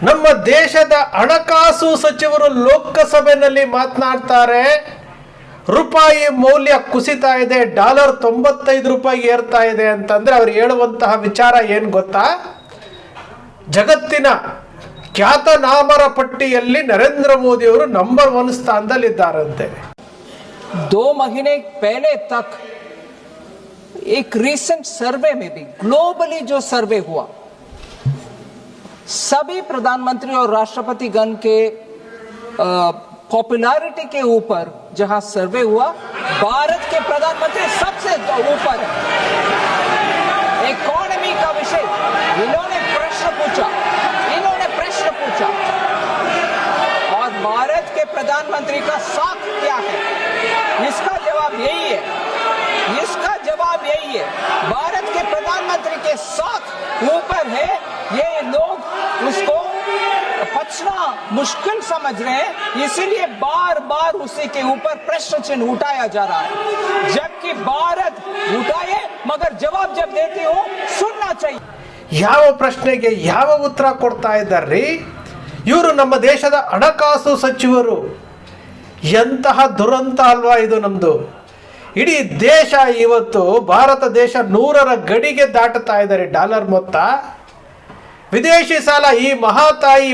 ನಮ್ಮ ದೇಶದ ಹಣಕಾಸು ಸಚಿವರು ಲೋಕಸಭೆಯಲ್ಲಿ ಮಾತನಾಡ್ತಾರೆ, ರೂಪಾಯಿ ಮೌಲ್ಯ ಕುಸಿತಾ ಇದೆ, ಡಾಲರ್ 95 ರೂಪಾಯಿಗೆ ಏರ್ತಾ ಇದೆ ಅಂತಂದ್ರೆ ಅವ್ರು ಹೇಳುವಂತಹ ವಿಚಾರ ಏನು ಗೊತ್ತಾ? ಜಗತ್ತಿನ ಖ್ಯಾತನಾಮರ ಪಟ್ಟಿಯಲ್ಲಿ ನರೇಂದ್ರ ಮೋದಿ ಅವರು ನಂಬರ್ 1 ಸ್ಥಾನದಲ್ಲಿದ್ದಾರಂತೆ. 2 महीने पहले तक एक रिसेंट सर्वे में भी ग्लोबली जो सर्वे हुआ, सभी प्रधानमंत्री और राष्ट्रपति गण के पॉपुलैरिटी के ऊपर जहां सर्वे हुआ, भारत के प्रधानमंत्री सबसे ऊपर है. इकोनॉमी का विषय इन्होंने प्रश्न पूछा और भारत के प्रधानमंत्री का साख क्या है, इसका जवाब यही है. भारत के प्रधानमंत्री के साथ ऊपर है. ये लोग उसको पचना मुश्किल समझ रहे हैं, इसीलिए बार बार उसी के ऊपर प्रश्न चिन्ह उठाया जा रहा है. जबकि भारत उठाए मगर जवाब जब देती हो सुनना चाहिए. ಯಾವ ಪ್ರಶ್ನೆಗೆ ಯಾವ ಉತ್ತರ ಕೊಡ್ತಾ ಇದ್ದಾರ್ರಿ ಇವರು? ನಮ್ಮ ದೇಶದ ಹಣಕಾಸು ಸಚಿವರು. ಎಂತಹ ದುರಂತ ಅಲ್ವಾ ಇದು ನಮ್ದು. ಇಡೀ ದೇಶ ಇವತ್ತು ಭಾರತ ದೇಶ 100ರ ಗಡಿಗೆ ದಾಟುತ್ತಾ ಇದ್ದಾರೆ ಡಾಲರ್ ಮೊತ್ತ. ವಿದೇಶಿ ಸಾಲ ಈ ಮಹಾತಾಯಿ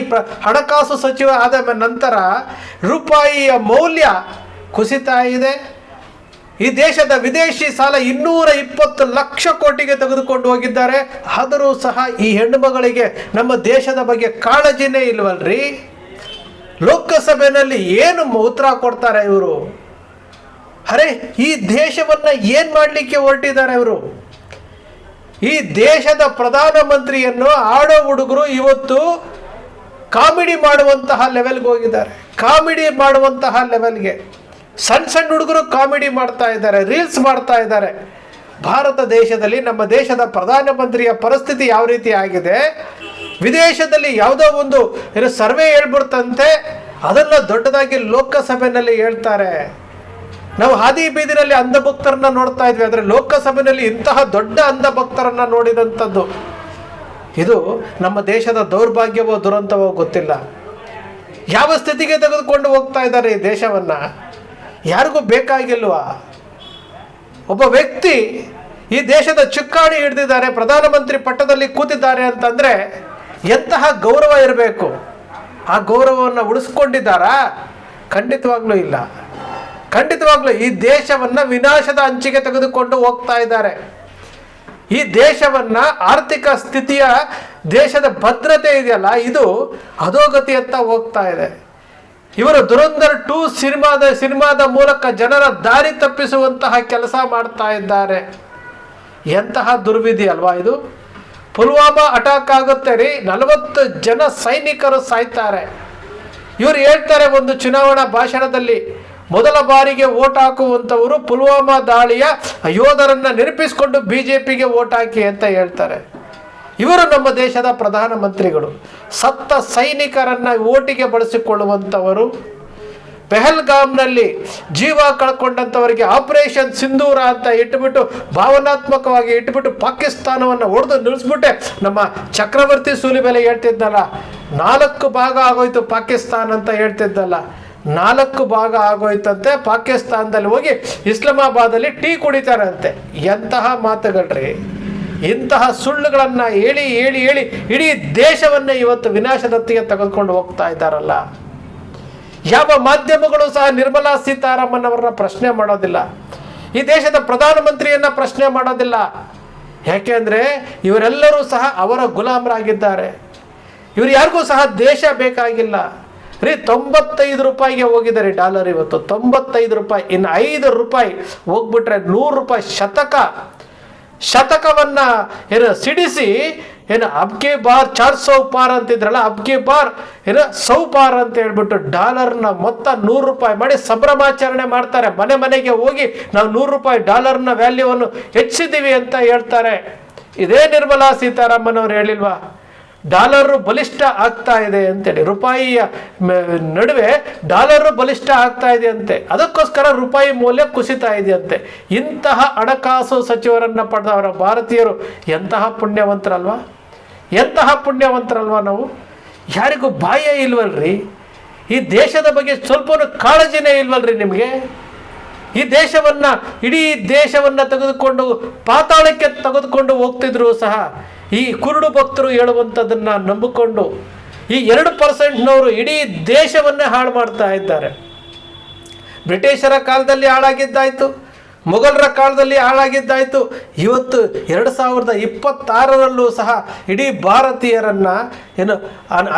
ಹಣಕಾಸು ಸಚಿವ ಆದ ನಂತರ ರೂಪಾಯಿಯ ಮೌಲ್ಯ ಕುಸಿತಾ ಇದೆ. ಈ ದೇಶದ ವಿದೇಶಿ ಸಾಲ 220 ಲಕ್ಷ ಕೋಟಿಗೆ ತೆಗೆದುಕೊಂಡು ಹೋಗಿದ್ದಾರೆ. ಆದರೂ ಸಹ ಈ ಹೆಣ್ಣು ಮಗಳಿಗೆ ನಮ್ಮ ದೇಶದ ಬಗ್ಗೆ ಕಾಳಜಿನೇ ಇಲ್ವಲ್ರಿ. ಲೋಕಸಭೆಯಲ್ಲಿ ಏನು ಉತ್ತರ ಕೊಡ್ತಾರೆ ಇವರು? ಅರೆ, ಈ ದೇಶವನ್ನ ಏನ್ ಮಾಡಲಿಕ್ಕೆ ಹೊರಟಿದ್ದಾರೆ ಇವರು? ಈ ದೇಶದ ಪ್ರಧಾನಮಂತ್ರಿಯನ್ನು ಆಡೋ ಹುಡುಗರು ಇವತ್ತು ಕಾಮಿಡಿ ಮಾಡುವಂತಹ ಲೆವೆಲ್ಗೆ ಹೋಗಿದ್ದಾರೆ. ಕಾಮಿಡಿ ಮಾಡುವಂತಹ ಲೆವೆಲ್ಗೆ ಸಣ್ಣ ಹುಡುಗರು ಕಾಮಿಡಿ ಮಾಡ್ತಾ ಇದ್ದಾರೆ, ರೀಲ್ಸ್ ಮಾಡ್ತಾ ಇದ್ದಾರೆ. ಭಾರತ ದೇಶದಲ್ಲಿ ನಮ್ಮ ದೇಶದ ಪ್ರಧಾನಮಂತ್ರಿಯ ಪರಿಸ್ಥಿತಿ ಯಾವ ರೀತಿ ಆಗಿದೆ? ವಿದೇಶದಲ್ಲಿ ಯಾವುದೋ ಒಂದು ಸರ್ವೆ ಹೇಳ್ಬಿಡ್ತಂತೆ, ಅದನ್ನ ದೊಡ್ಡದಾಗಿ ಲೋಕಸಭೆಯಲ್ಲಿ ಹೇಳ್ತಾರೆ. ನಾವು ಹಾದಿ ಬೀದಿನಲ್ಲಿ ಅಂಧಭಕ್ತರನ್ನ ನೋಡ್ತಾ ಇದ್ವಿ, ಆದರೆ ಲೋಕಸಭೆಯಲ್ಲಿ ಇಂತಹ ದೊಡ್ಡ ಅಂಧಭಕ್ತರನ್ನ ನೋಡಿದಂಥದ್ದು. ಇದು ನಮ್ಮ ದೇಶದ ದೌರ್ಭಾಗ್ಯವೋ ದುರಂತವೋ ಗೊತ್ತಿಲ್ಲ. ಯಾವ ಸ್ಥಿತಿಗೆ ತೆಗೆದುಕೊಂಡು ಹೋಗ್ತಾ ಇದ್ದಾರೆ ಈ ದೇಶವನ್ನ? ಯಾರಿಗೂ ಬೇಕಾಗಿಲ್ವಾ? ಒಬ್ಬ ವ್ಯಕ್ತಿ ಈ ದೇಶದ ಚುಕ್ಕಾಣಿ ಹಿಡಿದಿದ್ದಾರೆ, ಪ್ರಧಾನಮಂತ್ರಿ ಪಟ್ಟದಲ್ಲಿ ಕೂತಿದ್ದಾರೆ ಅಂತಂದ್ರೆ ಎಂತಹ ಗೌರವ ಇರಬೇಕು. ಆ ಗೌರವವನ್ನು ಉಳಿಸ್ಕೊಂಡಿದ್ದಾರಾ? ಖಂಡಿತವಾಗ್ಲೂ ಇಲ್ಲ. ಖಂಡಿತವಾಗ್ಲೂ ಈ ದೇಶವನ್ನ ವಿನಾಶದ ಅಂಚಿಗೆ ತೆಗೆದುಕೊಂಡು ಹೋಗ್ತಾ ಇದ್ದಾರೆ. ಈ ದೇಶವನ್ನ ಆರ್ಥಿಕ ಸ್ಥಿತಿಯ, ದೇಶದ ಭದ್ರತೆ ಇದೆಯಲ್ಲ, ಇದು ಅಧೋಗತಿಯತ್ತ ಹೋಗ್ತಾ ಇದೆ. ಇವರು ಧುರಂಧರ್ 2 ಸಿನಿಮಾದ ಮೂಲಕ ಜನರ ದಾರಿ ತಪ್ಪಿಸುವಂತಹ ಕೆಲಸ ಮಾಡ್ತಾ ಇದ್ದಾರೆ. ಎಂತಹ ದುರ್ವಿಧಿ ಅಲ್ವಾ ಇದು? ಪುಲ್ವಾಮಾ ಅಟ್ಯಾಕ್ ಆಗುತ್ತೆ ರೀ, 40 ಜನ ಸೈನಿಕರು ಸಾಯ್ತಾರೆ. ಇವರು ಹೇಳ್ತಾರೆ ಒಂದು ಚುನಾವಣಾ ಭಾಷಣದಲ್ಲಿ, ಮೊದಲ ಬಾರಿಗೆ ವೋಟ್ ಹಾಕುವಂಥವರು ಪುಲ್ವಾಮಾ ದಾಳಿಯ ಯೋಧರನ್ನ ನೆನಪಿಸಿಕೊಂಡು ಬಿಜೆಪಿಗೆ ವೋಟ್ ಹಾಕಿ ಅಂತ ಹೇಳ್ತಾರೆ. ಇವರು ನಮ್ಮ ದೇಶದ ಪ್ರಧಾನಮಂತ್ರಿಗಳು. ಸತ್ತ ಸೈನಿಕರನ್ನ ಓಟಿಗೆ ಬಳಸಿಕೊಳ್ಳುವಂಥವರು. ಪೆಹಲ್ಗಾಮ್ನಲ್ಲಿ ಜೀವ ಕಳ್ಕೊಂಡಂಥವರಿಗೆ ಆಪರೇಷನ್ ಸಿಂಧೂರ ಅಂತ ಇಟ್ಟುಬಿಟ್ಟು, ಭಾವನಾತ್ಮಕವಾಗಿ ಇಟ್ಟುಬಿಟ್ಟು ಪಾಕಿಸ್ತಾನವನ್ನು ಹೊಡೆದು ನಿಲ್ಲಿಸ್ಬಿಟ್ಟೆ. ನಮ್ಮ ಚಕ್ರವರ್ತಿ ಸೂಲಿಬೆಲೆ ಹೇಳ್ತಿದ್ದಲ್ಲ, 4 ಭಾಗ ಆಗೋಯ್ತು ಪಾಕಿಸ್ತಾನ ಅಂತ ಹೇಳ್ತಿದ್ದಲ್ಲ, 4 ಭಾಗ ಆಗೋಯ್ತಂತೆ. ಪಾಕಿಸ್ತಾನದಲ್ಲಿ ಹೋಗಿ ಇಸ್ಲಾಮಾಬಾದಲ್ಲಿ ಟೀ ಕುಡಿತಾರಂತೆ. ಎಂತಹ ಮಾತುಗಳ್ರಿ! ಇಂತಹ ಸುಳ್ಳುಗಳನ್ನು ಹೇಳಿ ಹೇಳಿ ಹೇಳಿ ಇಡೀ ದೇಶವನ್ನೇ ಇವತ್ತು ವಿನಾಶದತ್ತಿಗೆ ತೆಗೆದುಕೊಂಡು ಹೋಗ್ತಾ ಇದ್ದಾರಲ್ಲ. ಯಾವ ಮಾಧ್ಯಮಗಳು ಸಹ ನಿರ್ಮಲಾ ಸೀತಾರಾಮನ್ ಅವರನ್ನ ಪ್ರಶ್ನೆ ಮಾಡೋದಿಲ್ಲ, ಈ ದೇಶದ ಪ್ರಧಾನಮಂತ್ರಿಯನ್ನ ಪ್ರಶ್ನೆ ಮಾಡೋದಿಲ್ಲ. ಯಾಕೆಂದ್ರೆ ಇವರೆಲ್ಲರೂ ಸಹ ಅವರ ಗುಲಾಮರಾಗಿದ್ದಾರೆ. ಇವರು ಯಾರಿಗೂ ಸಹ ದೇಶ ಬೇಕಾಗಿಲ್ಲ ರೀ. 95 ರೂಪಾಯಿಗೆ ಹೋಗಿದ್ದಾರೆ ಡಾಲರ್ ಇವತ್ತು, 95 ರೂಪಾಯಿ. ಇನ್ನು 5 ರೂಪಾಯಿ ಹೋಗ್ಬಿಟ್ರೆ 100 ರೂಪಾಯಿ ಶತಕವನ್ನ ಸಿಡಿಸಿ ಅಬ್ಕೆ ಬಾರ್ 400 ಪಾರ್ ಅಂತಿದ್ರಲ್ಲ, ಅಬ್ಕೆ ಬಾರ್ 100 ಪಾರ್ ಅಂತ ಹೇಳ್ಬಿಟ್ಟು ಡಾಲರ್ನ ಮೊತ್ತ 100 ರೂಪಾಯಿ ಮಾಡಿ ಸಂಭ್ರಮಾಚರಣೆ ಮಾಡ್ತಾರೆ. ಮನೆಗೆ ಹೋಗಿ ನಾವು 100 ರೂಪಾಯಿ ಡಾಲರ್ನ ವ್ಯಾಲ್ಯೂವನ್ನು ಹೆಚ್ಚಿದ್ದೀವಿ ಅಂತ ಹೇಳ್ತಾರೆ. ಇದೇ ನಿರ್ಮಲಾ ಸೀತಾರಾಮನ್ ಅವರು ಹೇಳಿಲ್ವಾ, ಡಾಲರ್ ಬಲಿಷ್ಠ ಆಗ್ತಾ ಇದೆ ಅಂತೇಳಿ, ರೂಪಾಯಿಯ ನಡುವೆ ಡಾಲರ್ ಬಲಿಷ್ಠ ಆಗ್ತಾ ಇದೆ ಅಂತೆ, ಅದಕ್ಕೋಸ್ಕರ ರೂಪಾಯಿ ಮೌಲ್ಯ ಕುಸಿತಾ ಇದೆಯಂತೆ. ಇಂತಹ ಹಣಕಾಸು ಸಚಿವರನ್ನ ಪಡೆದವರ ಭಾರತೀಯರು ಎಂತಹ ಪುಣ್ಯವಂತರಲ್ವಾ ನಾವು. ಯಾರಿಗೂ ಬಾಯೇ ಇಲ್ವಲ್ರಿ? ಈ ದೇಶದ ಬಗ್ಗೆ ಸ್ವಲ್ಪನೂ ಕಾಳಜಿನೇ ಇಲ್ವಲ್ರಿ ನಿಮಗೆ? ಈ ದೇಶವನ್ನು, ಇಡೀ ದೇಶವನ್ನು ತೆಗೆದುಕೊಂಡು ಪಾತಾಳಕ್ಕೆ ತೆಗೆದುಕೊಂಡು ಹೋಗ್ತಿದ್ರು ಸಹ ಈ ಕುರುಡು ಭಕ್ತರು ಹೇಳುವಂಥದ್ದನ್ನು ನಂಬಿಕೊಂಡು ಈ 2%ನವರು ಇಡೀ ದೇಶವನ್ನೇ ಹಾಳು ಮಾಡ್ತಾ ಇದ್ದಾರೆ. ಬ್ರಿಟಿಷರ ಕಾಲದಲ್ಲಿ ಹಾಳಾಗಿದ್ದಾಯಿತು, ಮೊಘಲರ ಕಾಲದಲ್ಲಿ ಹಾಳಾಗಿದ್ದಾಯಿತು. ಇವತ್ತು 2026ರಲ್ಲೂ ಸಹ ಇಡೀ ಭಾರತೀಯರನ್ನು ಏನು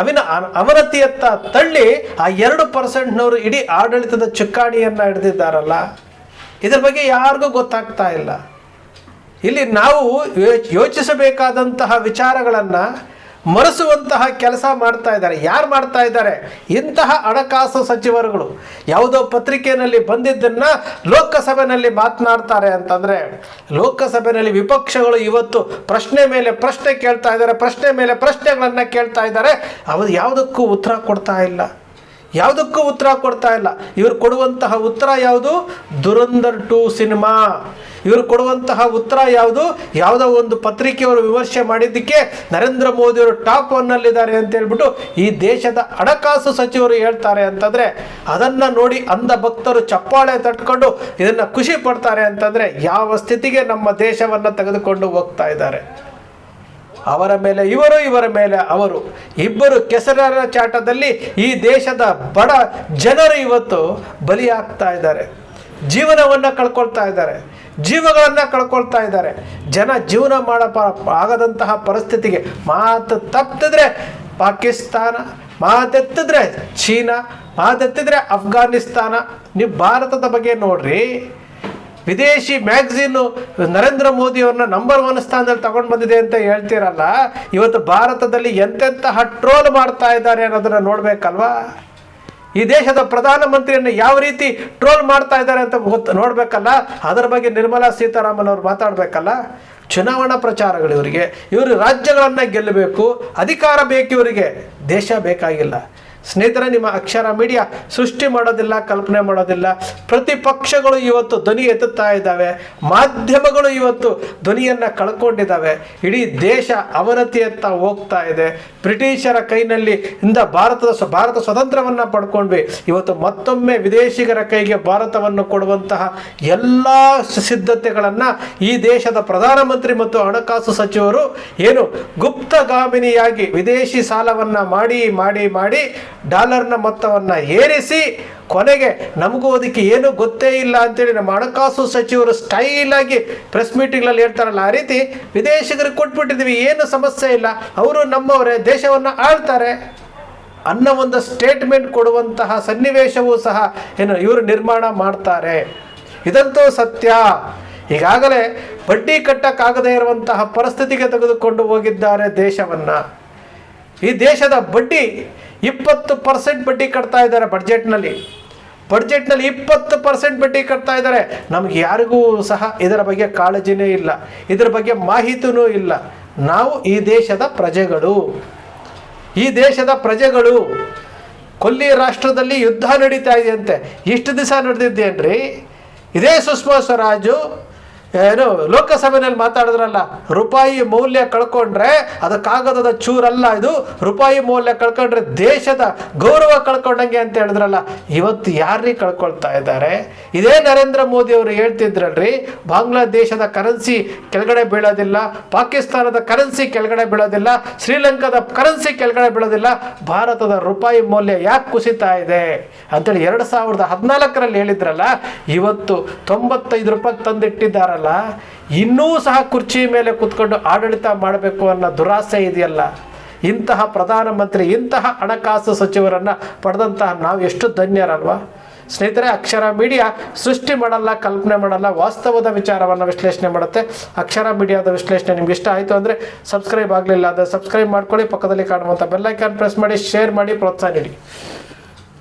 ಅವನತಿಯತ್ತ ತಳ್ಳಿ ಆ 2%ನವರು ಇಡೀ ಆಡಳಿತದ ಚುಕ್ಕಾಣಿಯನ್ನು ಹಿಡಿದಿದ್ದಾರಲ್ಲ, ಇದರ ಬಗ್ಗೆ ಯಾರಿಗೂ ಗೊತ್ತಾಗ್ತಾ ಇಲ್ಲ. ಇಲ್ಲಿ ನಾವು ಯೋಚಿಸಬೇಕಾದಂತಹ ವಿಚಾರಗಳನ್ನು ಮರೆಸುವಂತಹ ಕೆಲಸ ಮಾಡ್ತಾ ಇದ್ದಾರೆ. ಯಾರು ಮಾಡ್ತಾ ಇದ್ದಾರೆ? ಇಂತಹ ಹಣಕಾಸು ಸಚಿವರುಗಳು. ಯಾವುದೋ ಪತ್ರಿಕೆಯಲ್ಲಿ ಬಂದಿದ್ದನ್ನು ಲೋಕಸಭೆಯಲ್ಲಿ ಮಾತನಾಡ್ತಾರೆ ಅಂತಂದರೆ, ಲೋಕಸಭೆಯಲ್ಲಿ ವಿಪಕ್ಷಗಳು ಇವತ್ತು ಪ್ರಶ್ನೆ ಮೇಲೆ ಪ್ರಶ್ನೆ ಕೇಳ್ತಾ ಇದ್ದಾರೆ, ಪ್ರಶ್ನೆ ಮೇಲೆ ಪ್ರಶ್ನೆಗಳನ್ನು ಕೇಳ್ತಾ ಇದ್ದಾರೆ. ಅವರು ಯಾವುದಕ್ಕೂ ಉತ್ತರ ಕೊಡ್ತಾ ಇಲ್ಲ, ಯಾವುದಕ್ಕೂ ಉತ್ತರ ಕೊಡ್ತಾ ಇಲ್ಲ. ಇವರು ಕೊಡುವಂತಹ ಉತ್ತರ ಯಾವುದು? ದುರಂಧರ್ 2 ಸಿನಿಮಾ. ಇವರು ಕೊಡುವಂತಹ ಉತ್ತರ ಯಾವುದು? ಯಾವುದೋ ಒಂದು ಪತ್ರಿಕೆಯವರು ವಿಮರ್ಶೆ ಮಾಡಿದ್ದಕ್ಕೆ ನರೇಂದ್ರ ಮೋದಿಯವರು ಟಾಪ್ 1ನಲ್ಲಿದ್ದಾರೆ ಅಂತ ಹೇಳ್ಬಿಟ್ಟು ಈ ದೇಶದ ಹಣಕಾಸು ಸಚಿವರು ಹೇಳ್ತಾರೆ ಅಂತಂದರೆ, ಅದನ್ನು ನೋಡಿ ಅಂಧ ಭಕ್ತರು ಚಪ್ಪಾಳೆ ತಟ್ಕೊಂಡು ಇದನ್ನು ಖುಷಿ ಪಡ್ತಾರೆ ಅಂತಂದರೆ ಯಾವ ಸ್ಥಿತಿಗೆ ನಮ್ಮ ದೇಶವನ್ನು ತೆಗೆದುಕೊಂಡು ಹೋಗ್ತಾ ಇದ್ದಾರೆ. ಅವರ ಮೇಲೆ ಇವರು, ಇವರ ಮೇಲೆ ಅವರು, ಇಬ್ಬರು ಕೆಸರರ ಚಾಟದಲ್ಲಿ ಈ ದೇಶದ ಬಡ ಜನರು ಇವತ್ತು ಬಲಿಯಾಗ್ತಾ ಇದ್ದಾರೆ, ಜೀವನವನ್ನು ಕಳ್ಕೊಳ್ತಾ ಇದ್ದಾರೆ, ಜೀವಗಳನ್ನು ಕಳ್ಕೊಳ್ತಾ ಇದ್ದಾರೆ. ಜೀವನ ಆಗದಂತಹ ಪರಿಸ್ಥಿತಿಗೆ ಮಾತು ತಪ್ಪಿದ್ರೆ ಪಾಕಿಸ್ತಾನ, ಮಾತೆತ್ತಿದ್ರೆ ಚೀನಾ, ಮಾತೆತ್ತಿದ್ರೆ ಅಫ್ಘಾನಿಸ್ತಾನ. ನೀವು ಭಾರತದ ಬಗ್ಗೆ ನೋಡ್ರಿ, ವಿದೇಶಿ ಮ್ಯಾಗ್ಝೀನು ನರೇಂದ್ರ ಮೋದಿಯವ್ರನ್ನ ನಂಬರ್ 1 ಸ್ಥಾನದಲ್ಲಿ ತಗೊಂಡು ಬಂದಿದೆ ಅಂತ ಹೇಳ್ತೀರಲ್ಲ, ಇವತ್ತು ಭಾರತದಲ್ಲಿ ಎಂತೆಂತಹ ಟ್ರೋಲ್ ಮಾಡ್ತಾ ಇದ್ದಾರೆ ಅನ್ನೋದನ್ನು ನೋಡಬೇಕಲ್ವಾ? ಈ ದೇಶದ ಪ್ರಧಾನಮಂತ್ರಿಯನ್ನು ಯಾವ ರೀತಿ ಟ್ರೋಲ್ ಮಾಡ್ತಾ ಇದ್ದಾರೆ ಅಂತ ನೋಡಬೇಕಲ್ಲ. ಅದರ ಬಗ್ಗೆ ನಿರ್ಮಲಾ ಸೀತಾರಾಮನ್ ಅವರು ಮಾತಾಡಬೇಕಲ್ಲ. ಚುನಾವಣಾ ಪ್ರಚಾರಗಳು ಇವರಿಗೆ, ಇವರು ರಾಜ್ಯಗಳನ್ನು ಗೆಲ್ಲಬೇಕು, ಅಧಿಕಾರ ಬೇಕು, ಇವರಿಗೆ ದೇಶ ಬೇಕಾಗಿಲ್ಲ. ಸ್ನೇಹಿತರೆ, ನಿಮ್ಮ ಅಕ್ಷರ ಮೀಡಿಯಾ ಸೃಷ್ಟಿ ಮಾಡೋದಿಲ್ಲ, ಕಲ್ಪನೆ ಮಾಡೋದಿಲ್ಲ. ಪ್ರತಿಪಕ್ಷಗಳು ಇವತ್ತು ಧ್ವನಿ ಎತ್ತುತ್ತಾ ಇದ್ದಾವೆ, ಮಾಧ್ಯಮಗಳು ಇವತ್ತು ಧ್ವನಿಯನ್ನು ಕಳ್ಕೊಂಡಿದ್ದಾವೆ. ಇಡೀ ದೇಶ ಅವನತಿಯತ್ತ ಹೋಗ್ತಾ ಇದೆ. ಬ್ರಿಟಿಷರ ಕೈನಲ್ಲಿ ಭಾರತ ಸ್ವತಂತ್ರವನ್ನು ಪಡ್ಕೊಂಡ್ವಿ. ಇವತ್ತು ಮತ್ತೊಮ್ಮೆ ವಿದೇಶಿಗರ ಕೈಗೆ ಭಾರತವನ್ನು ಕೊಡುವಂತಹ ಎಲ್ಲ ಸಿದ್ಧತೆಗಳನ್ನು ಈ ದೇಶದ ಪ್ರಧಾನಮಂತ್ರಿ ಮತ್ತು ಹಣಕಾಸು ಸಚಿವರು ಏನು ಗುಪ್ತಗಾಮಿನಿಯಾಗಿ ವಿದೇಶಿ ಸಾಲವನ್ನು ಮಾಡಿ ಮಾಡಿ ಮಾಡಿ ಡಾಲರ್ನ ಮೊತ್ತವನ್ನು ಏರಿಸಿ ಕೊನೆಗೆ ನಮಗೂ ಅದಕ್ಕೆ ಏನು ಗೊತ್ತೇ ಇಲ್ಲ ಅಂತೇಳಿ ನಮ್ಮ ಹಣಕಾಸು ಸಚಿವರು ಸ್ಟೈಲಾಗಿ ಪ್ರೆಸ್ ಮೀಟಿಂಗ್ನಲ್ಲಿ ಹೇಳ್ತಾರಲ್ಲ, ಆ ರೀತಿ ವಿದೇಶಿಗರಿಗೆ ಕೊಟ್ಬಿಟ್ಟಿದ್ದೀವಿ, ಏನು ಸಮಸ್ಯೆ ಇಲ್ಲ, ಅವರು ನಮ್ಮವರೇ, ದೇಶವನ್ನು ಆಳ್ತಾರೆ ಅನ್ನೋ ಒಂದು ಸ್ಟೇಟ್ಮೆಂಟ್ ಕೊಡುವಂತಹ ಸನ್ನಿವೇಶವೂ ಸಹ ಇವರು ನಿರ್ಮಾಣ ಮಾಡ್ತಾರೆ. ಇದಂತೂ ಸತ್ಯ. ಈಗಾಗಲೇ ಬಡ್ಡಿ ಕಟ್ಟಕ್ಕಾಗದೇ ಇರುವಂತಹ ಪರಿಸ್ಥಿತಿಗೆ ತೆಗೆದುಕೊಂಡು ಹೋಗಿದ್ದಾರೆ ದೇಶವನ್ನು. ಈ ದೇಶದ ಬಡ್ಡಿ 20% ಬಡ್ಡಿ ಕಟ್ತಾ ಇದ್ದಾರೆ. ಬಡ್ಜೆಟ್ನಲ್ಲಿ 20% ಬಡ್ಡಿ ಕಟ್ತಾ ಇದ್ದಾರೆ. ನಮಗೆ ಯಾರಿಗೂ ಸಹ ಇದರ ಬಗ್ಗೆ ಕಾಳಜಿನೇ ಇಲ್ಲ, ಇದರ ಬಗ್ಗೆ ಮಾಹಿತಿನೂ ಇಲ್ಲ. ನಾವು ಈ ದೇಶದ ಪ್ರಜೆಗಳು. ಕೊಲ್ಲಿ ರಾಷ್ಟ್ರದಲ್ಲಿ ಯುದ್ಧ ನಡೀತಾ ಇದೆಯಂತೆ. ಇಷ್ಟು ದಿವಸ ನಡೆದಿದ್ದೇನ್ರಿ? ಇದೇ ಸುಷ್ಮಾ ಸ್ವರಾಜು ಲೋಕಸಭೆಯಲ್ಲಿ ಮಾತಾಡಿದ್ರಲ್ಲ, ರೂಪಾಯಿ ಮೌಲ್ಯ ಕಳ್ಕೊಂಡ್ರೆ ಅದು ಕಾಗದದ ಚೂರಲ್ಲ, ಇದು ರೂಪಾಯಿ ಮೌಲ್ಯ ಕಳ್ಕೊಂಡ್ರೆ ದೇಶದ ಗೌರವ ಕಳ್ಕೊಂಡಂಗೆ ಅಂತ ಹೇಳಿದ್ರಲ್ಲ. ಇವತ್ತು ಯಾರೀ ಕಳ್ಕೊಳ್ತಾ ಇದ್ದಾರೆ? ಇದೇ ನರೇಂದ್ರ ಮೋದಿ ಅವರು ಹೇಳ್ತಿದ್ರಲ್ರಿ, ಬಾಂಗ್ಲಾದೇಶದ ಕರೆನ್ಸಿ ಕೆಳಗಡೆ ಬೀಳೋದಿಲ್ಲ, ಪಾಕಿಸ್ತಾನದ ಕರೆನ್ಸಿ ಕೆಳಗಡೆ ಬೀಳೋದಿಲ್ಲ, ಶ್ರೀಲಂಕಾದ ಕರೆನ್ಸಿ ಕೆಳಗಡೆ ಬೀಳೋದಿಲ್ಲ, ಭಾರತದ ರೂಪಾಯಿ ಮೌಲ್ಯ ಯಾಕೆ ಕುಸಿತಾ ಇದೆ ಅಂತೇಳಿ 2014ರಲ್ಲಿ ಹೇಳಿದ್ರಲ್ಲ. ಇವತ್ತು 95 ರೂಪಾಯಿಗೆ ತಂದಿಟ್ಟಿದ್ದಾರಲ್ಲ. ಇನ್ನೂ ಸಹ ಕುರ್ಚಿ ಮೇಲೆ ಕೂತ್ಕೊಂಡು ಆಡಳಿತ ಮಾಡಬೇಕು ಅನ್ನೋ ದುರಾಸೆ ಇದೆಯಲ್ಲ. ಇಂತಹ ಪ್ರಧಾನಮಂತ್ರಿ, ಇಂತಹ ಹಣಕಾಸು ಸಚಿವರನ್ನು ಪಡೆದಂತಹ ನಾವು ಎಷ್ಟು ಧನ್ಯರಲ್ವಾ? ಸ್ನೇಹಿತರೆ, ಅಕ್ಷರ ಮೀಡಿಯಾ ಸೃಷ್ಟಿ ಮಾಡಲ್ಲ, ಕಲ್ಪನೆ ಮಾಡಲ್ಲ, ವಾಸ್ತವದ ವಿಚಾರವನ್ನು ವಿಶ್ಲೇಷಣೆ ಮಾಡುತ್ತೆ. ಅಕ್ಷರ ಮೀಡಿಯಾದ ವಿಶ್ಲೇಷಣೆ ನಿಮ್ಗೆ ಇಷ್ಟ ಆಯಿತು ಅಂದರೆ ಸಬ್ಸ್ಕ್ರೈಬ್ ಆಗಲಿಲ್ಲ ಅಂದರೆ ಸಬ್ಸ್ಕ್ರೈಬ್ ಮಾಡ್ಕೊಳ್ಳಿ, ಪಕ್ಕದಲ್ಲಿ ಕಾಣುವಂಥ ಬೆಲ್ ಐಕಾನ್ ಪ್ರೆಸ್ ಮಾಡಿ, ಶೇರ್ ಮಾಡಿ, ಪ್ರೋತ್ಸಾಹ ನೀಡಿ.